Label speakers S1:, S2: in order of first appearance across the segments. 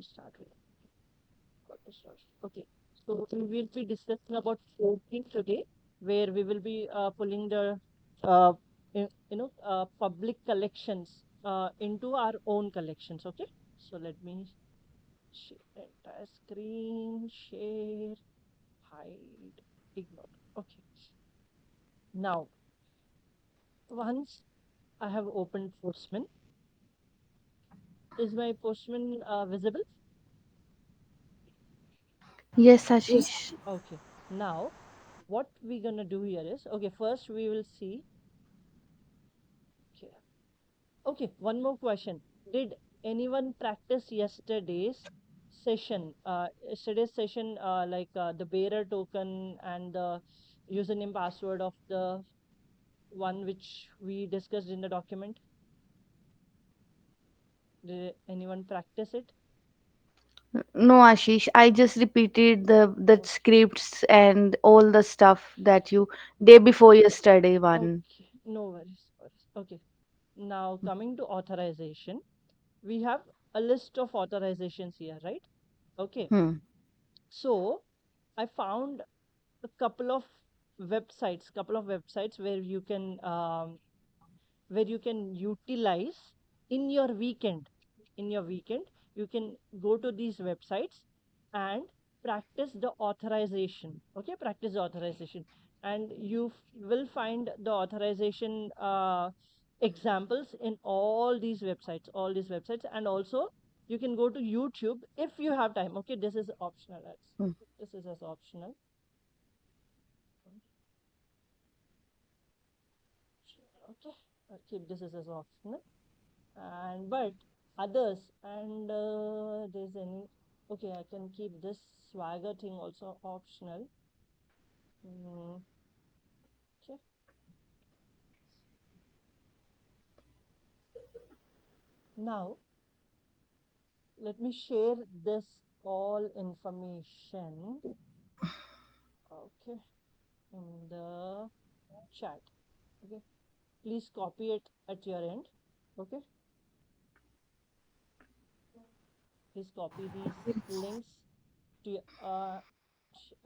S1: start with? What to start? Okay. So we will be discussing about forking today, where we will be pulling the uh, public collections into our own collections. Okay. So let me share the entire screen, share, hide, ignore. Okay. Now, once I have opened Postman, is my Postman visible?
S2: Yes,
S1: Yes.
S2: Ashish.
S1: Okay. Now, what we're gonna do here is, okay, first we will see. Okay. Okay, one more question. Did anyone practice yesterday's session, like the bearer token and the username password of the one which we discussed in the document? Did anyone practice it?
S2: No, Ashish. I just repeated the
S1: Okay,
S2: scripts and all the stuff that you day before yesterday one.
S1: okay, no worries, worries. Okay, now coming to authorization, we have a list of authorizations here, right? Okay,
S2: Hmm.
S1: so I found a couple of websites where you can utilize in your weekend. In your weekend, you can go to these websites and practice the authorization. Okay, practice the authorization, and you will find the authorization examples in all these websites, and also you can go to YouTube if you have time. Okay, this is optional.
S2: Hmm.
S1: This is as optional. Okay, I'll keep this as optional. And but others, and there's any, okay, I can keep this swagger thing also optional. Mm, okay. Now let me share this all information, okay, in the chat. Okay, please copy it at your end. Okay, please copy these links to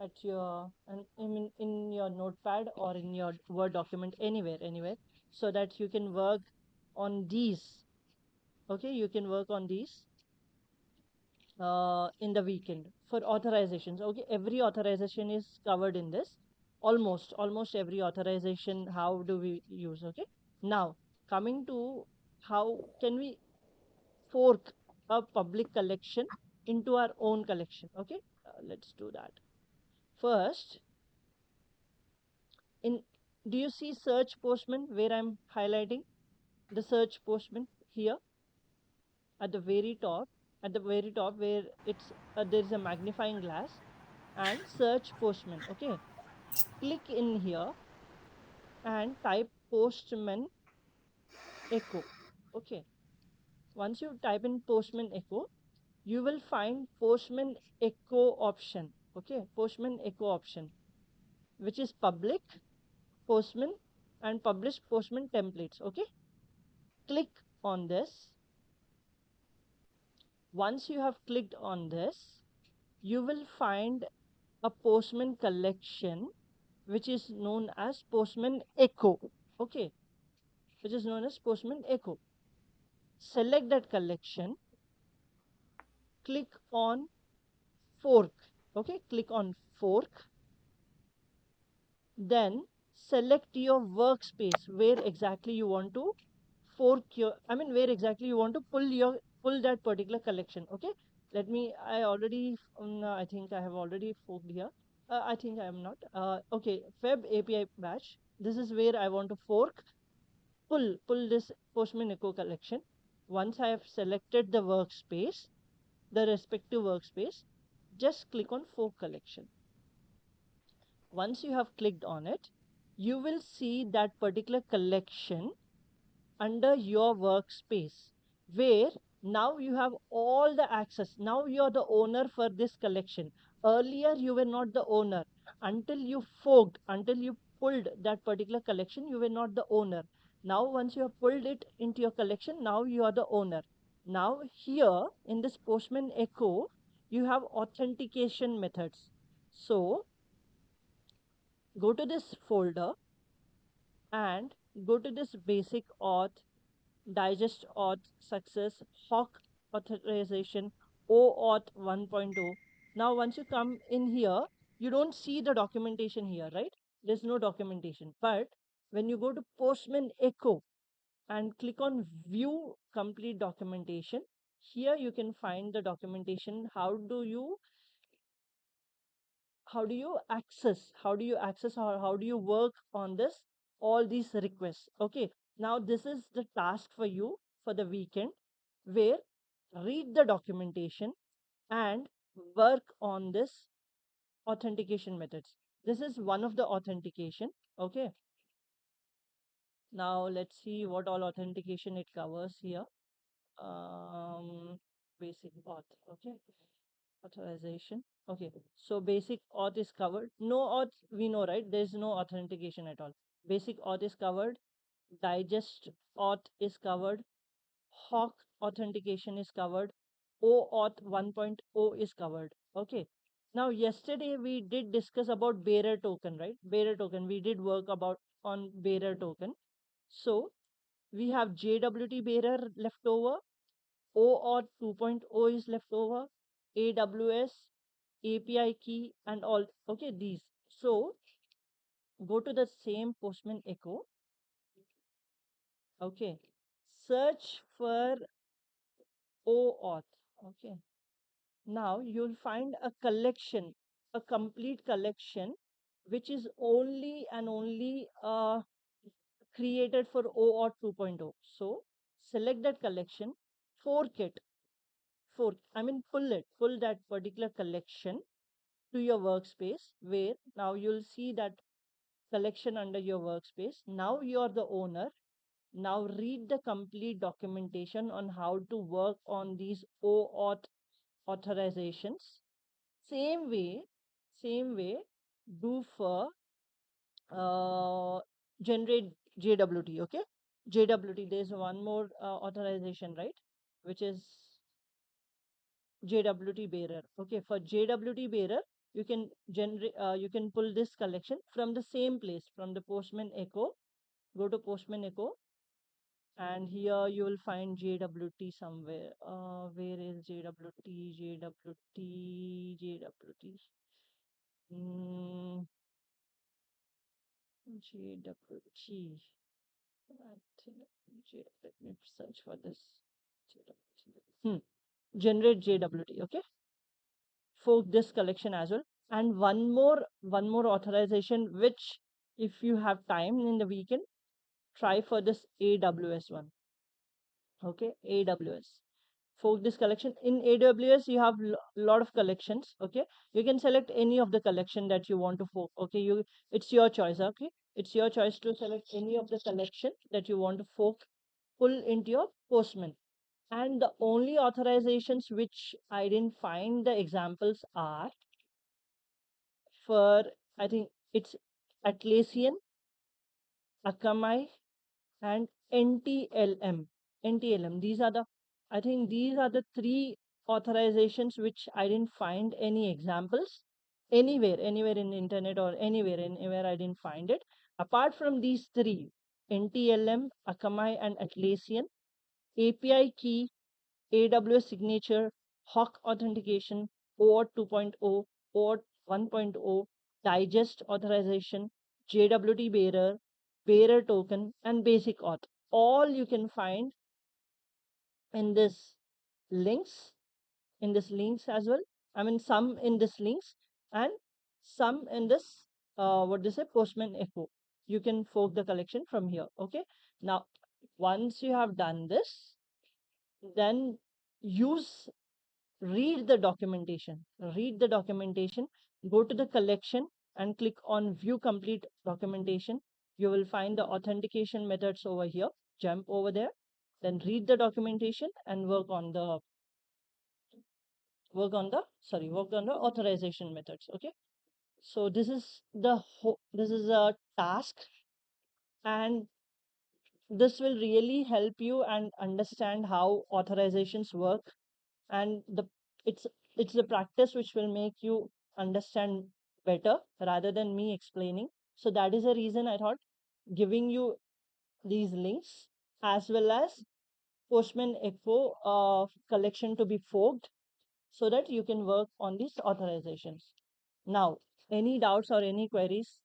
S1: at your, and I mean in your notepad or in your Word document, anywhere, so that you can work on these. Okay, you can work on these in the weekend for authorizations. Okay, every authorization is covered in this. Almost every authorization. How do we use? Okay, now coming to how can we fork a public collection into our own collection. Okay, let's do that. First, in, do you see search Postman where I'm highlighting the search Postman here at the very top? At the very top where it's there is a magnifying glass and search Postman. Okay, click in here and type Postman echo. Okay, once you type in Postman echo, you will find Postman echo option. Okay, Postman echo option, which is public Postman and published Postman templates. Okay, click on this. Once you have clicked on this, you will find a Postman collection which is known as Postman Echo. Okay, which is known as Postman Echo. Select that collection, click on fork. Okay, click on fork, then select your workspace where exactly you want to where exactly you want to pull that particular collection. Okay, let me, I think I have already forked here. I think I am not. Okay, web API batch. This is where I want to pull this Postman Echo collection. Once I have selected the workspace, the respective workspace, just click on fork collection. Once you have clicked on it, you will see that particular collection under your workspace, where now you have all the access. Now you are the owner for this collection. Earlier you were not the owner. Until you pulled that particular collection, you were not the owner. Now once you have pulled it into your collection, now you are the owner. Now here in this Postman Echo, you have authentication methods. So go to this folder and go to this basic auth, digest auth, success, hawk authorization, OAuth 1.0. Now once you come in here, you don't see the documentation here, right? There's no documentation. But when you go to Postman Echo and click on view complete documentation, here you can find the documentation. How do you access or how do you work on this, all these requests? Okay, now this is the task for you for the weekend, where read the documentation and work on this authentication methods. This is one of the authentication. Okay, now let's see what all authentication it covers here. um Basic auth. Okay, authorization. Okay, so basic auth is covered. No auth, we know, right? There's no authentication at all. Basic auth is covered. Digest auth is covered. Hawk authentication is covered. OAuth 1.0 is covered. Okay. Now, yesterday we did discuss about bearer token, right? Bearer token. We did work about on bearer token. So we have JWT bearer left over. OAuth 2.0 is left over. AWS, API key, and all. Okay, these. So go to the same Postman Echo. Okay. Search for OAuth. Okay. Now you'll find a collection, a complete collection, which is only and only created for OAuth 2.0. So select that collection, fork it, pull that particular collection to your workspace, where now you'll see that collection under your workspace. Now you're the owner. Now read the complete documentation on how to work on these OAuth authorizations. Same way, same way, do for generate JWT. Okay, JWT. There's one more authorization, right? Which is JWT bearer. Okay, for JWT bearer, you can generate. You can pull this collection from the same place, from the Postman Echo. Go to Postman Echo, and here you will find JWT somewhere. Where is JWT? JWT. JWT. Mm, JWT. I think let me search for this. JWT. Generate JWT. Okay. For this collection as well. And one more authorization, which if you have time in the weekend, try for this AWS one. Okay, AWS. For this collection in AWS, you have lot of collections. Okay, you can select any of the collection that you want to fork. Okay, it's your choice. Okay, it's your choice to select any of the collection that you want to fork, pull into your Postman. And the only authorizations which I didn't find the examples are for, I think it's Atlassian, Akamai, and NTLM. NTLM. I think these are the three authorizations which I didn't find any examples anywhere in the internet or anywhere I didn't find it. Apart from these three, NTLM, Akamai, and Atlassian, API key, AWS signature, Hawk authentication, OAuth 2.0, OAuth 1.0, digest authorization, JWT bearer, bearer token, and basic auth. All you can find in this links, as well. I mean, some in this links and some in this, what they say, Postman Echo. You can fork the collection from here. Okay. Now, once you have done this, then use read the documentation. Read the documentation, go to the collection and click on view complete documentation. You will find the authentication methods over here. Jump over there, then read the documentation and work on the authorization methods. Okay, so this is a task, and this will really help you and understand how authorizations work, and it's the practice which will make you understand better rather than me explaining. So that is the reason I thought giving you these links, as well as Postman Echo collection to be forked, so that you can work on these authorizations. Now, any doubts or any queries?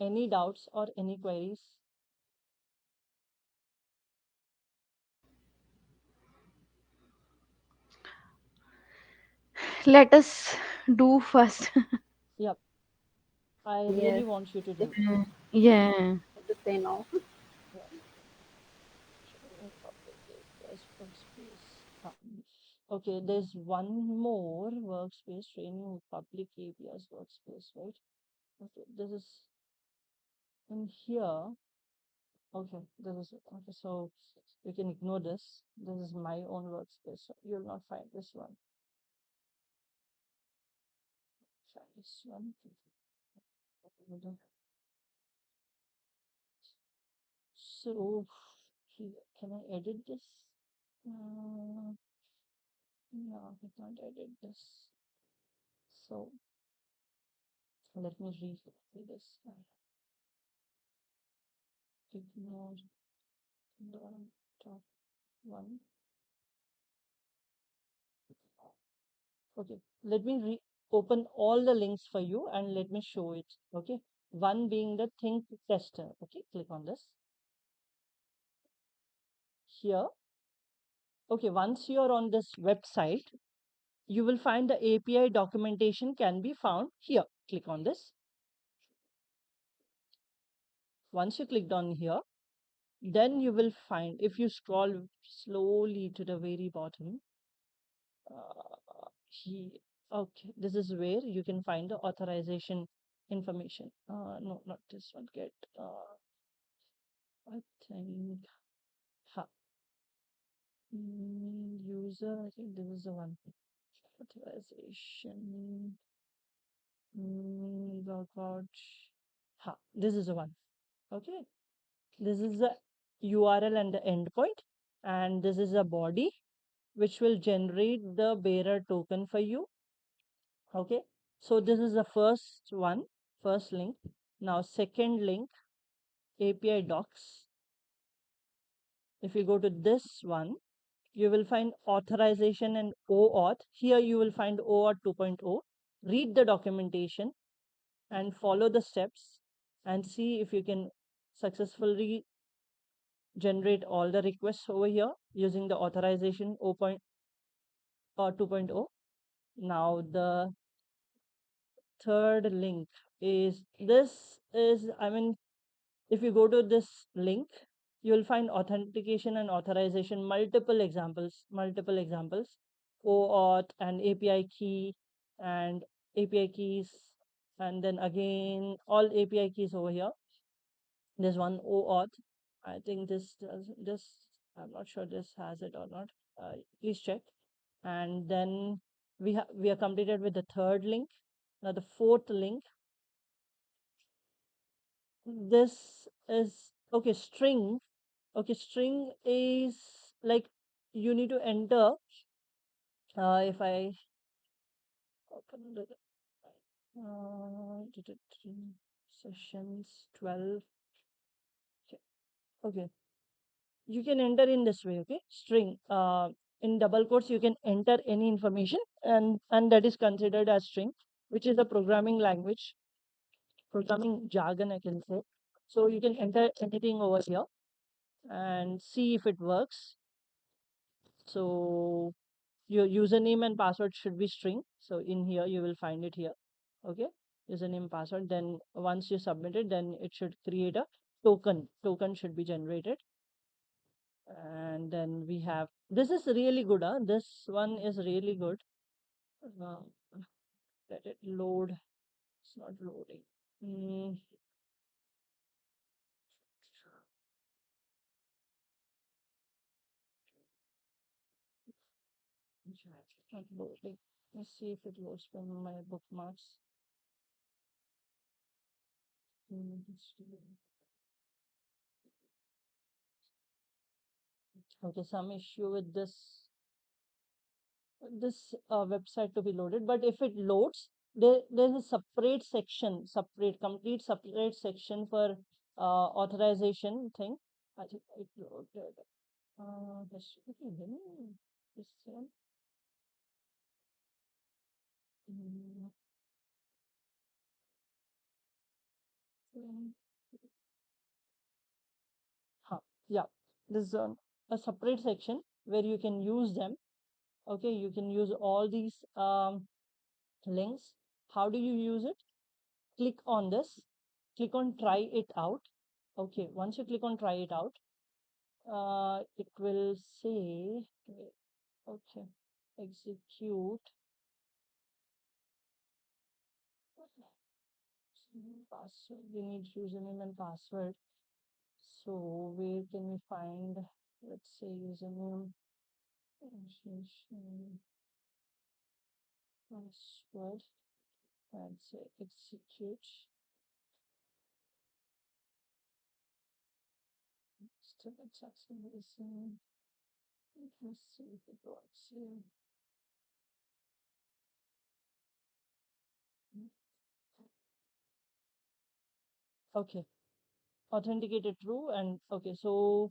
S1: Any doubts or any queries?
S2: Let us do first.
S1: Yep, I really
S3: Yes.
S1: want you to do.
S2: Mm, yeah.
S3: To say no.
S1: Yeah. Sharing public areas, workspace. Okay, there's one more workspace, training with public areas workspace, right? Okay, this is in here. Okay, this is okay. So you can ignore this. This is my own workspace. So you'll not find this one. Try this one. So can I edit this? Uh, yeah, I can't edit this. So let me read this. Ignore the top one. Okay, let me open all the links for you and let me show it. Okay, one being the think tester. Okay, click on this here. Okay, once you are on this website, you will find the API documentation can be found here. Click on this. Once you clicked on here, then you will find, if you scroll slowly to the very bottom, he okay, this is where you can find the authorization information. No, not this one. Get I think ha, user. I think this is the one. Authorization. Logout. Ha, this is the one. Okay, this is the URL and the endpoint, and this is a body which will generate the bearer token for you. Okay, so this is the first one, first link. Now second link, API docs. If you go to this one, you will find authorization and OAuth. Here you will find OAuth 2.0. Read the documentation and follow the steps and see if you can successfully generate all the requests over here using the authorization 0. Or 2.0. Now the third link is this is, I mean, if you go to this link, you'll find authentication and authorization, multiple examples, OAuth and API key and API keys, and then again all API keys over here. There's one OAuth. I think this does this. I'm not sure this has it or not. Please check. And then we are completed with the third link. Now the fourth link, this is okay, string. Okay, string is like you need to enter. If I open the sessions 12. Okay, you can enter in this way. Okay, string. In double quotes, you can enter any information, and that is considered as string, which is a programming language, programming jargon, I can say. So you can enter anything over here and see if it works. So your username and password should be string. So in here, you will find it here. Okay, username, password. Then once you submit it, then it should create a token. Token should be generated. And then we have, this is really good. This one is really good. Uh, let it load. It's not loading. Mm, it's not loading. Let's see if it loads from my bookmarks. Okay, some issue with this website to be loaded, but if it loads, there's a separate section, complete separate section for authorization thing. I think it loaded. This one. Mm, mm, huh, yeah, there's a separate section where you can use them. Okay, you can use all these links. How do you use it? Click on this, click on try it out. Okay, once you click on try it out, it will say, okay, execute password. We need username and password. So where can we find, let's say, username, password, and say execute. Still it's asking the same. Let's see if it works here. Okay, authenticated true. And okay, so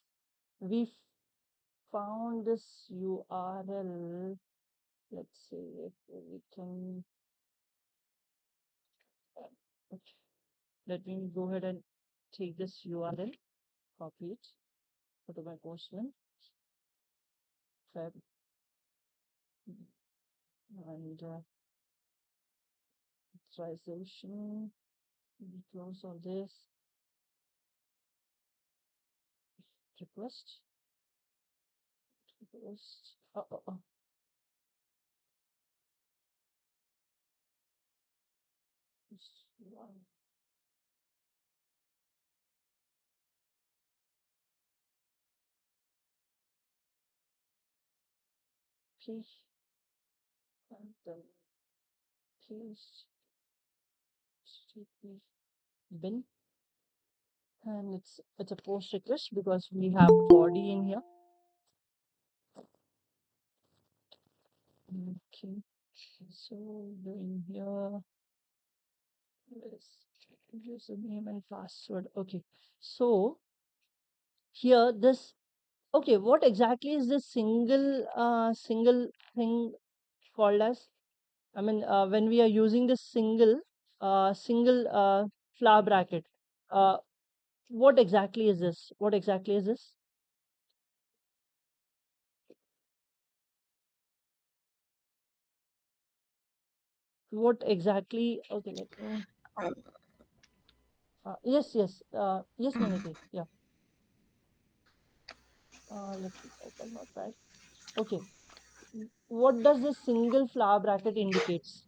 S1: we found this URL. Let's see if we can. Okay, let me go ahead and take this URL, copy it, go to my Postman, Fab, and authorization. We close all this. Request. Request. This one. Paste and then paste. HTTP bin, and it's a post request because we have body in here. Okay, so doing here is username and password. Okay, so here this, okay, what exactly is this single thing called as? I mean, when we are using this single flower bracket, uh, what exactly is this? What exactly is this? What exactly? Okay, let me. Yes, Maniki. Yeah. Let me open notepad. Okay. What does this single flower bracket indicates?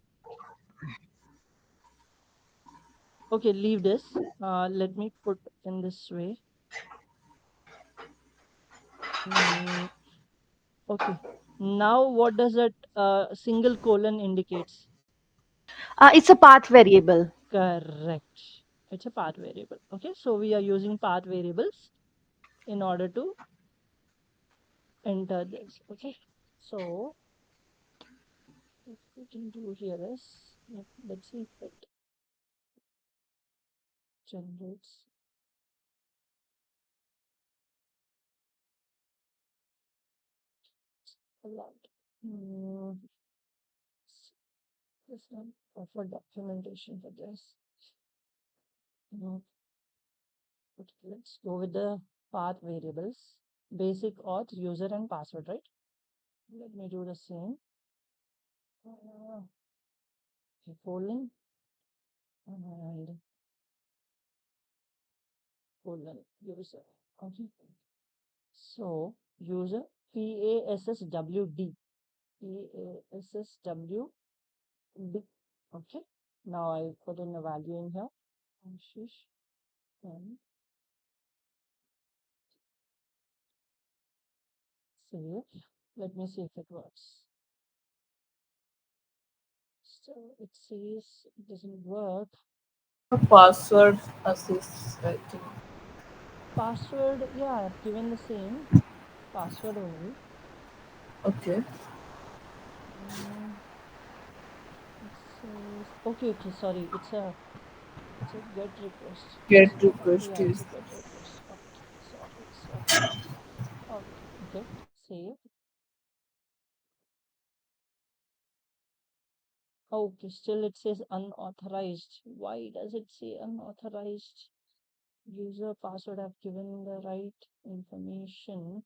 S1: Okay, leave this. Let me put in this way. Mm, okay. Now, what does that single colon indicates?
S2: It's a path variable.
S1: Correct. It's a path variable. Okay, so we are using path variables in order to enter this. Okay, so what we can do here is, let's see if it generates a lot. Mm, this one for documentation for this. Mm, okay, let's go with the path variables. Basic auth, user and password, right? Let me do the same. Colon and colon user. Okay. So user PASSWD. PASSWD. Okay. Now I put in a value in here. Ashish and save. Let me see if it works. So it says it doesn't work.
S3: A password assist, I think.
S1: Password, yeah, I've given the same password only.
S3: Okay.
S1: Mm, it says okay, okay, sorry. It's a get request.
S3: Get
S1: It's not a,
S3: request
S1: yeah, it's
S3: is
S1: a get request. Okay, sorry, sorry. Okay, get save. Okay, still it says unauthorized. Why does it say unauthorized? User password, I've given the right information.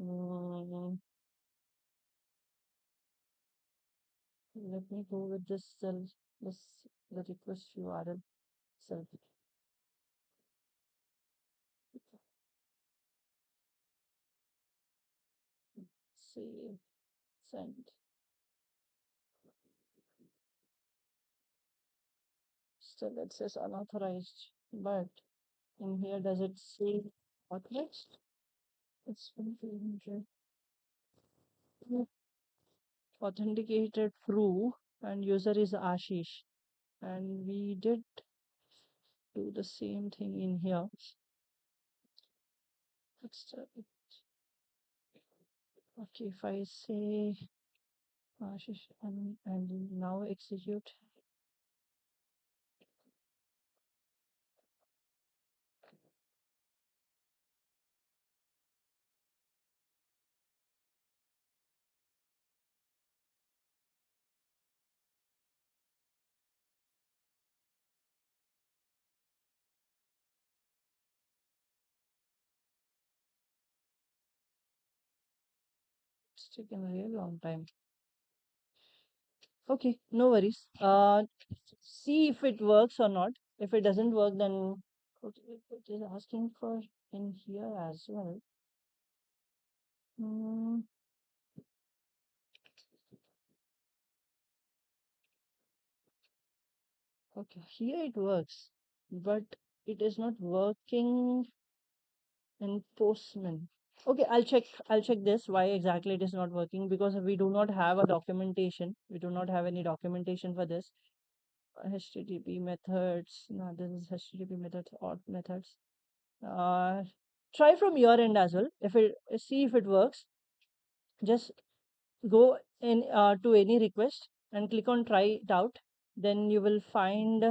S1: Mm, let me go with this self, this the request URL self. Save, send. Still it says unauthorized, but in here does it say authorized? It's been authenticated through and user is Ashish. And we did do the same thing in here. Okay, if I say Ashish and now execute, it's taken a real long time. Okay, no worries. See if it works or not. If it doesn't work, then okay, it is asking for in here as well. Hmm, okay, here it works, but it is not working in Postman. Okay, I'll check this why exactly it is not working because we do not have a documentation. We do not have any documentation for this. HTTP methods. No, this is HTTP methods, auth methods. Uh, try from your end as well. If it see if it works, just go in to any request and click on try it out. Then you will find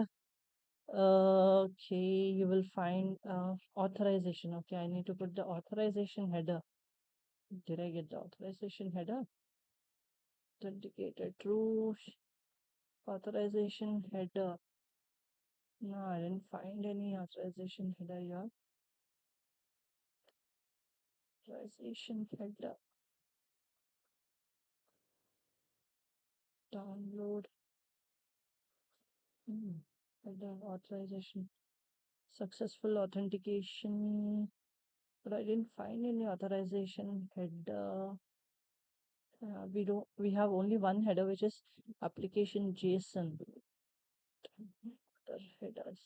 S1: okay, you will find authorization. Okay, I need to put the authorization header. Did I get the authorization header? Authenticated true authorization header. No, I didn't find any authorization header here. Authorization header. Download. Header authorization. Successful authentication. But I didn't find any authorization header. We have only one header, which is application JSON. Other headers.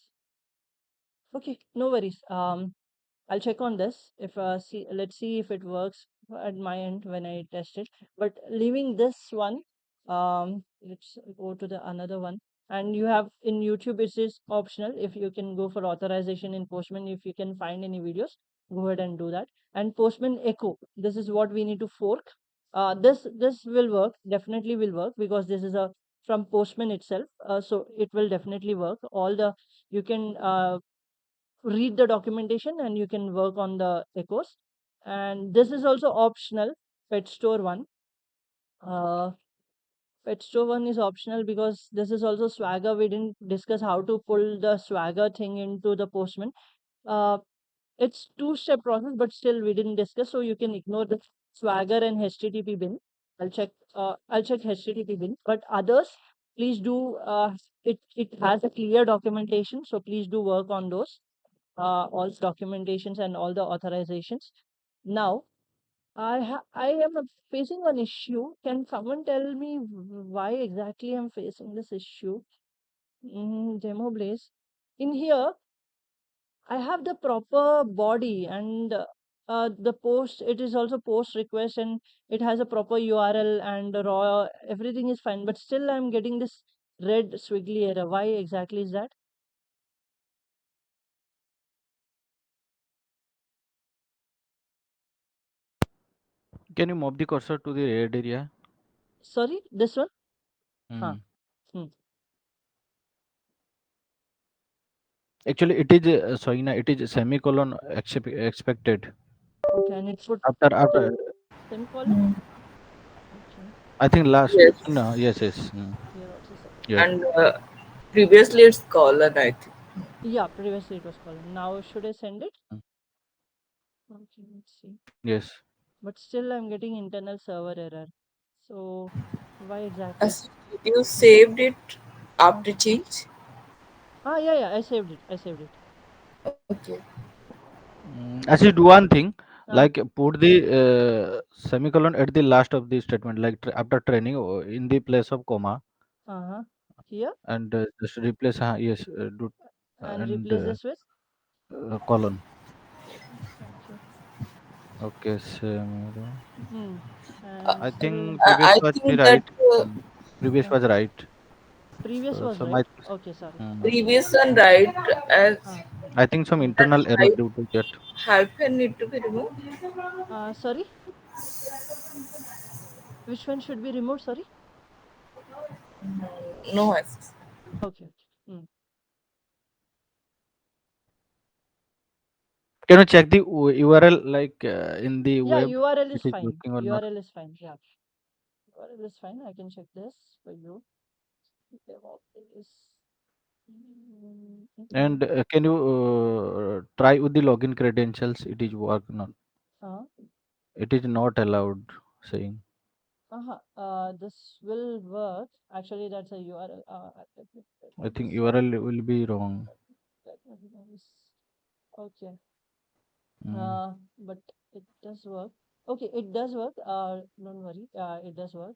S1: Okay, no worries. I'll check on this. If let's see if it works at my end when I test it. But leaving this one, let's go to the another one. And you have in YouTube, it is optional. If you can go for authorization in Postman, if you can find any videos, go ahead and do that. And Postman Echo, this is what we need to fork. This will work. Definitely will work because this is a from Postman itself. So it will definitely work. All the you can read the documentation and you can work on the echoes. And this is also optional. Pet store one. uh Pet store one is optional because this is also Swagger. We didn't discuss how to pull the Swagger thing into the Postman. uh it's two-step process, but still we didn't discuss, so you can ignore the Swagger and HTTP bin. I'll check HTTP bin, but others, please do. It has a clear documentation, so please do work on those, all documentations and all the authorizations. Now, I am facing an issue. Can someone tell me why exactly I'm facing this issue? Demo Blaze. In here, I have the proper body and The post, it is also post request, and it has a proper URL and the raw, everything is fine, but still I'm getting this red squiggly error. Why exactly is that?
S4: Can you move the cursor to the red area?
S1: Sorry, this one? Huh.
S4: Hmm.
S1: Hmm.
S4: Actually, it is sorry, na, it is semicolon expected.
S1: Okay, and it put
S4: After
S1: semicolon. Okay,
S4: I think last
S3: Yes.
S4: no, yes, yes.
S1: here also semicolon.
S4: Yes.
S3: And previously it's colon, I think.
S1: Yeah, previously it was colon. Now should I send it?
S4: Mm,
S1: Okay, let's see.
S4: yes.
S1: But still I'm getting internal server error. So why exactly?
S3: As you saved it
S1: Uh,
S3: after change?
S1: yeah, yeah, I saved it. I saved it.
S3: Okay.
S4: Actually, do one thing,
S1: Uh,
S4: like put the semicolon at the last of the statement, like after training in the place of comma,
S1: uh-huh. Here,
S4: and just replace yes, do
S1: and
S4: and
S1: replace this with.
S4: colon.
S1: Okay.
S4: Okay, semicolon.
S1: Hmm. And
S4: I
S1: still,
S4: think previous
S3: I
S4: was the
S3: think that
S4: right. Mm, Previous
S1: uh,
S4: was right.
S1: previous was
S4: So
S1: right.
S4: my
S1: Okay, sorry.
S4: mm,
S3: previous one right as
S1: Uh,
S4: I think some
S1: hmm.
S3: that
S4: internal error due to that.
S3: hyphen need to be removed.
S1: Sorry, which one should be removed? Sorry.
S3: No access.
S1: Okay. Okay. Hmm.
S4: Can you check the URL like in the
S1: Yeah,
S4: web?
S1: URL
S4: It
S1: is
S4: is
S1: fine.
S4: working or not?
S1: URL is fine. Yeah, URL is fine. I can check this for you. DevOps is.
S4: And can you try with the login credentials? It is work not.
S1: Uh,
S4: It is not allowed saying.
S1: this will work. Actually, that's a URL.
S4: I
S1: Let me
S4: think
S1: see.
S4: URL will be wrong.
S1: Okay.
S4: Mm.
S1: But it does work. Okay, it does work. Don't worry. It does work.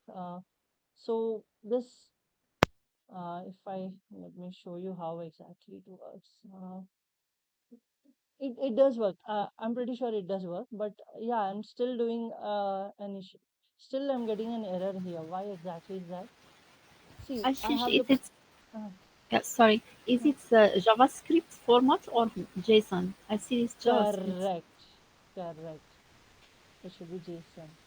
S1: So this, if I let me show you how exactly it works. It does work. I'm pretty sure it does work. But yeah, I'm still doing an issue. Still, I'm getting an error here. Why exactly is that? See, I
S5: Ashish,
S1: have the.
S5: is it,
S1: Uh,
S5: yeah, sorry, is
S1: uh,
S5: it JavaScript format or JSON? I see it's JavaScript.
S1: correct. Correct. It should be JSON.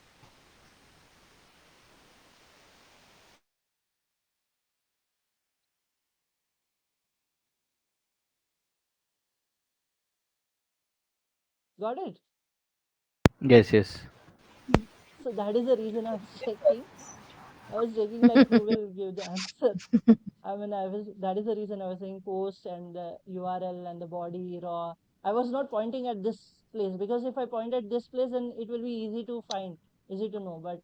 S1: Got it?
S4: Yes, yes.
S1: So that is the reason I was checking. I was checking like who will give the answer. I mean, that is the reason I was saying post and the URL and the body raw. I was not pointing at this place because if I point at this place, then it will be easy to find, easy to know. But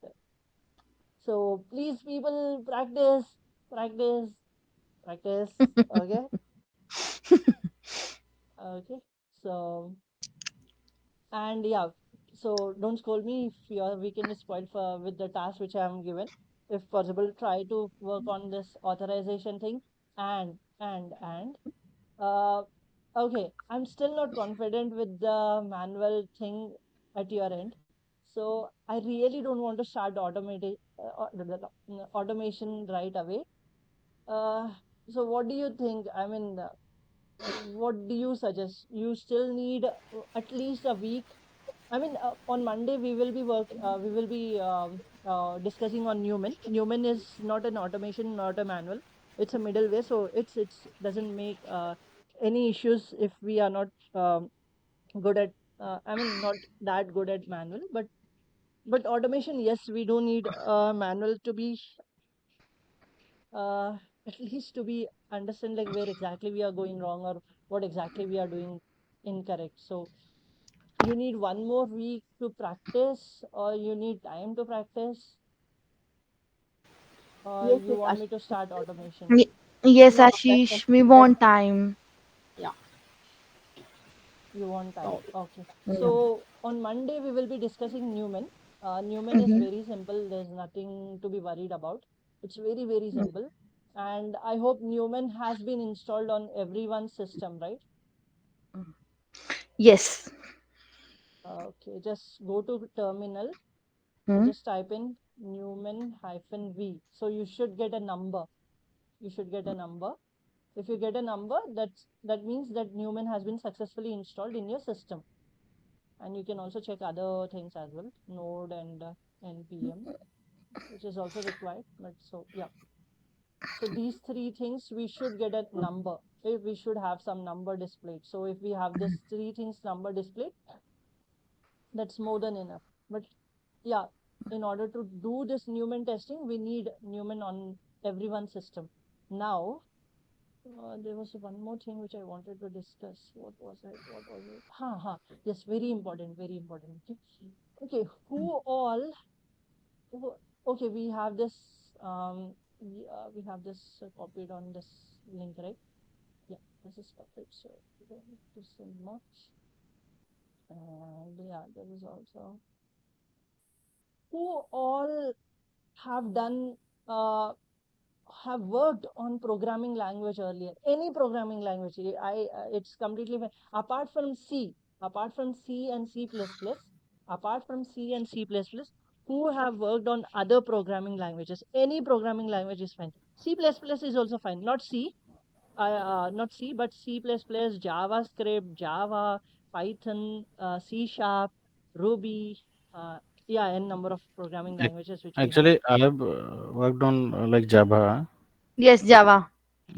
S1: so please, people, practice, practice, practice. Okay, okay. So and yeah, so don't scold me if your weekend is spoiled for with the task which I am given. If possible, try to work on this authorization thing and uh okay, I'm still not confident with the manual thing at your end. So I really don't want to start automation right away. Uh, so what do you think? I mean, what do you suggest? You still need at least a week. I mean, on Monday we will be we will be discussing on Newman. Newman is not an automation, not a manual. It's a middleware, so it's doesn't make any issues if we are not good at. I mean, not that good at manual, but automation, yes, we do need manual to be uh, at least to be understand like where exactly we are going wrong or what exactly we are doing incorrect. So you need one more week to practice or you need time to practice or
S5: Yes,
S1: you
S5: yes,
S1: want me
S5: Ashish.
S1: to start automation.
S2: Ye- Yes,
S5: No,
S2: Ashish, we want time.
S5: yeah.
S1: You want time.
S5: So,
S1: Okay,
S5: yeah.
S1: so on Monday we will be discussing Newman. Newman is
S2: Mm-hmm.
S1: very simple, there's nothing to be worried about. It's very simple, and I hope Newman has been installed on everyone's system, right?
S2: Yes.
S1: Okay. Okay, just go to terminal and
S2: Hmm?
S1: just type in Newman hyphen V. So you should get a number. You should get a number. If you get a number, that means that Newman has been successfully installed in your system. And you can also check other things as well, node and npm, which is also required. But so yeah, so these three things we should get a number. If we should have some number displayed. So if we have this three things number displayed, that's more than enough. But yeah, in order to do this Newman testing, we need Newman on everyone's system. Now, there was one more thing which I wanted to discuss. What was it? What was it? Yes, very important, very important. Okay, okay. Who all? Who, okay, we have this. We have this copied on this link, right? Yeah, this is copied, so we don't need to send much. And yeah, there is also who all have done uh, have worked on programming language earlier. Any programming language, it's completely fine. Apart from C and C++, apart from C and C++, who have worked on other programming languages. Any programming language is fine. C++ is also fine. Not C, but C++, JavaScript, Java, Python, C Sharp, Ruby. Uh, yeah, n number of programming
S4: Ac-
S1: languages which we have.
S4: Actually, I have worked on like Java
S2: Yes, Java.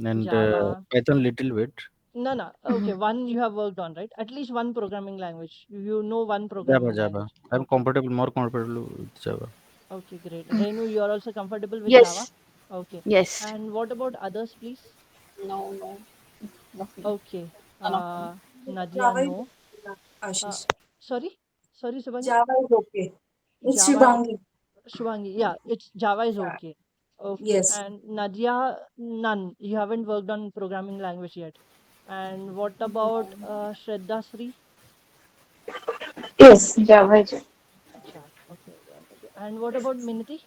S4: and
S1: Java.
S4: Python little bit.
S1: No, no. Okay, one you have worked on, right? At least one programming language. You know one
S4: Java,
S1: programming
S4: Java.
S1: language.
S4: I'm
S1: Okay.
S4: comfortable, more comfortable with Java.
S1: Okay, great. Renu, you are also comfortable with Java?
S2: Yes,
S1: Okay.
S2: yes.
S1: And what about others, please?
S5: No, no, nothing.
S1: Okay.
S5: None of them.
S1: Nadia,
S6: Java is
S1: no.
S6: okay,
S1: Uh,
S6: Ashish.
S1: sorry? Sorry, Subhangi?
S6: Java is okay. It's
S1: Java,
S6: Shubhangi.
S1: Shubhangi. Yeah, it's Java is
S6: Yeah.
S1: okay. Okay.
S6: Yes.
S1: And Nadia, none. You haven't worked on programming language yet. And what about Shraddha Sri?
S2: Yes, Java is
S1: Java. Okay. Okay. And what about Minati?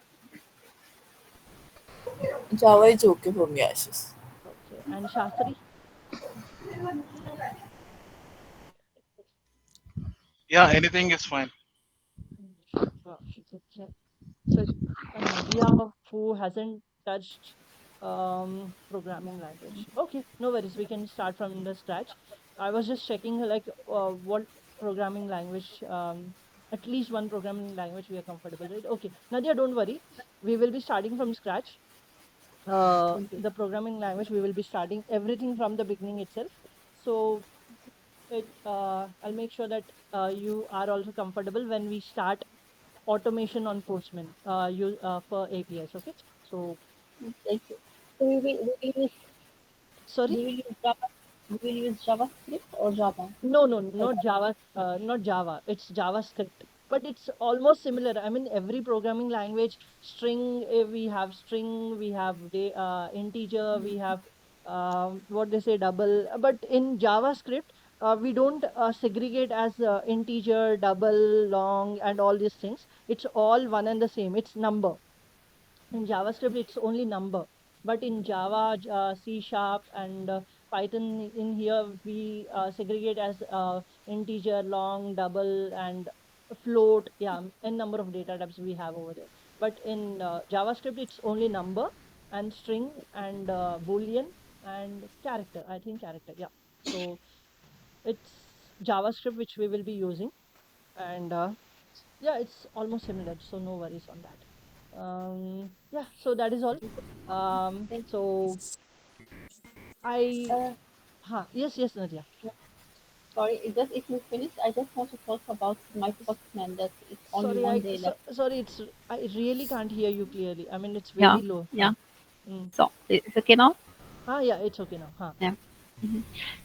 S3: Java is okay for me, Ashish.
S1: Okay. And Shastri?
S7: Yeah, anything is fine.
S1: Wow. Okay. So it's Nadia who hasn't touched programming language. Okay, no worries. We can start from the scratch. I was just checking like what programming language, at least one programming language we are comfortable with. Okay, Nadia, don't worry. We will be starting from scratch.
S5: Okay.
S1: The programming language we will be starting everything from the beginning itself. So I'll make sure that you are also comfortable when we start automation on Postman for APIs. Okay. So
S5: Thank you. So
S1: sorry.
S5: we will use Java. We will use JavaScript or Java.
S1: No, no,
S5: For
S1: not Java. Not Java. It's JavaScript. But it's almost similar. I mean, every programming language, string, we have string, we have integer, we have what they say double. But in JavaScript, we don't segregate as integer, double, long, and all these things. It's all one and the same. It's number. In JavaScript, it's only number. But in Java, C Sharp, and Python, in here we segregate as integer, long, double, and float. Yeah, n number of data types we have over there. But in JavaScript, it's only number and string and boolean and character. I think character. Yeah. So it's JavaScript which we will be using, and yeah, it's almost similar, so no worries on that. Yeah, so that is all.
S5: thank
S1: So I,
S5: uh,
S1: yes, yes, Nadia.
S5: sorry, just if you finish, I just want to talk about my postman that it's only
S1: Sorry,
S5: one day left.
S1: sorry, I really can't hear you clearly. I mean, it's
S5: Yeah,
S1: very low.
S5: yeah.
S1: Mm.
S5: So it's okay now?
S1: Yeah, it's okay now.
S5: Yeah. Mhm.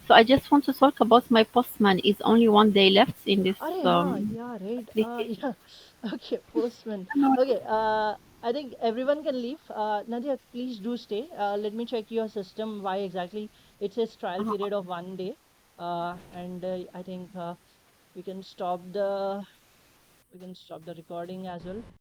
S5: So I just want to talk about my postman. Is only one day left in this
S1: Yeah, right.
S5: application.
S1: Yeah. Okay, Postman.
S5: No,
S1: Okay, I think everyone can leave. Nadia, please do stay. Let me check your system. Why exactly it says trial
S5: uh,
S1: period of 1 day. And I think we can stop the recording as well.